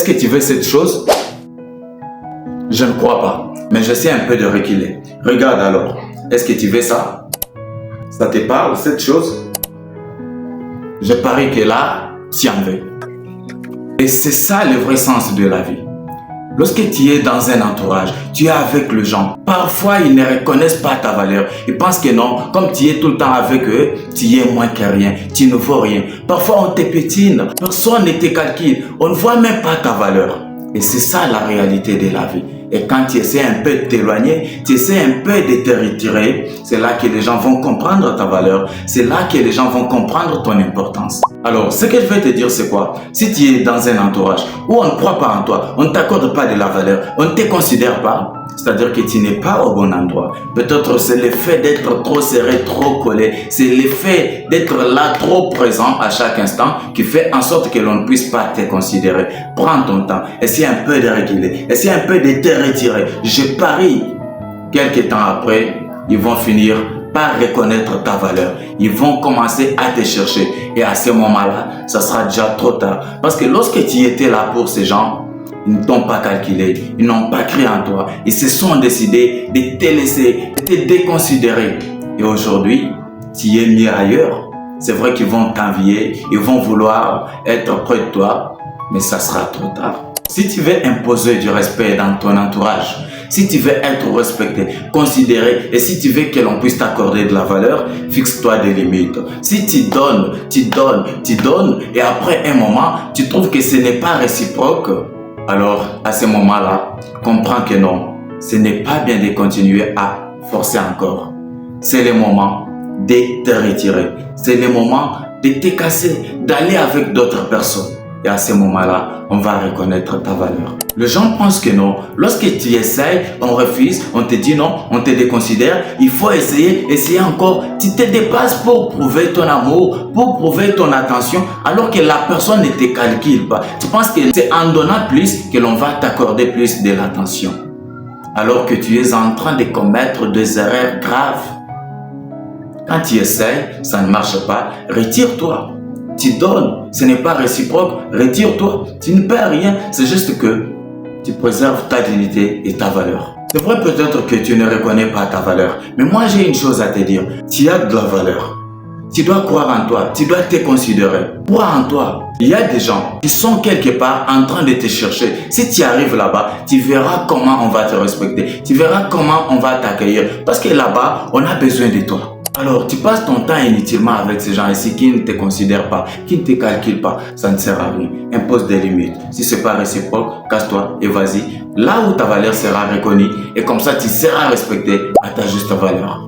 Est-ce que tu veux cette chose? Je ne crois pas, mais j'essaie un peu de reculer. Regarde alors, est-ce que tu veux ça? Ça te parle, cette chose? Je parie que là, tu en veux. Et c'est ça le vrai sens de la vie. Lorsque tu es dans un entourage, tu es avec les gens. Parfois, ils ne reconnaissent pas ta valeur. Ils pensent que non, comme tu es tout le temps avec eux, tu es moins que rien, tu ne vaux rien. Parfois, on te pétine, personne ne te calcule, on ne voit même pas ta valeur. Et c'est ça la réalité de la vie. Et quand tu essaies un peu de t'éloigner, tu essaies un peu de te retirer, c'est là que les gens vont comprendre ta valeur. C'est là que les gens vont comprendre ton importance. Alors, ce que je vais te dire, c'est quoi? Si tu es dans un entourage où on ne croit pas en toi, on ne t'accorde pas de la valeur, on ne te considère pas, c'est-à-dire que tu n'es pas au bon endroit. Peut-être c'est le fait d'être trop serré, trop collé, c'est le fait d'être là trop présent à chaque instant qui fait en sorte que l'on ne puisse pas te considérer. Prends ton temps, essaie un peu de réguler, essaie un peu de te retirer. Je parie, quelques temps après, ils vont finir par reconnaître ta valeur. Ils vont commencer à te chercher. Et à ce moment-là, ça sera déjà trop tard. Parce que lorsque tu étais là pour ces gens, ils ne t'ont pas calculé, ils n'ont pas cru en toi. Ils se sont décidés de te laisser, de te déconsidérer. Et aujourd'hui, tu es mis ailleurs. C'est vrai qu'ils vont t'envier, ils vont vouloir être près de toi, mais ça sera trop tard. Si tu veux imposer du respect dans ton entourage, si tu veux être respecté, considéré, et si tu veux que l'on puisse t'accorder de la valeur, fixe-toi des limites. Si tu donnes, et après un moment, tu trouves que ce n'est pas réciproque, alors à ce moment-là, comprends que non, ce n'est pas bien de continuer à forcer encore. C'est le moment de te retirer. C'est le moment de te casser, d'aller avec d'autres personnes. Et à ce moment-là, on va reconnaître ta valeur. Les gens pensent que non. Lorsque tu essayes, on refuse, on te dit non, on te déconsidère. Il faut essayer encore. Tu te dépasses pour prouver ton amour, pour prouver ton attention, alors que la personne ne te calcule pas. Tu penses que c'est en donnant plus que l'on va t'accorder plus de l'attention. Alors que tu es en train de commettre des erreurs graves. Quand tu essaies, ça ne marche pas, retire-toi. Tu donnes, ce n'est pas réciproque, retire-toi. Tu ne perds rien, c'est juste que tu préserves ta dignité et ta valeur. C'est vrai peut-être que tu ne reconnais pas ta valeur, mais moi j'ai une chose à te dire. Tu as de la valeur. Tu dois croire en toi, tu dois te considérer. Crois en toi. Il y a des gens qui sont quelque part en train de te chercher. Si tu arrives là-bas, tu verras comment on va te respecter. Tu verras comment on va t'accueillir. Parce que là-bas, on a besoin de toi. Alors, tu passes ton temps inutilement avec ces gens ici qui ne te considèrent pas, qui ne te calculent pas. Ça ne sert à rien. Impose des limites. Si ce n'est pas réciproque, casse-toi et vas-y. Là où ta valeur sera reconnue et comme ça, tu seras respecté à ta juste valeur.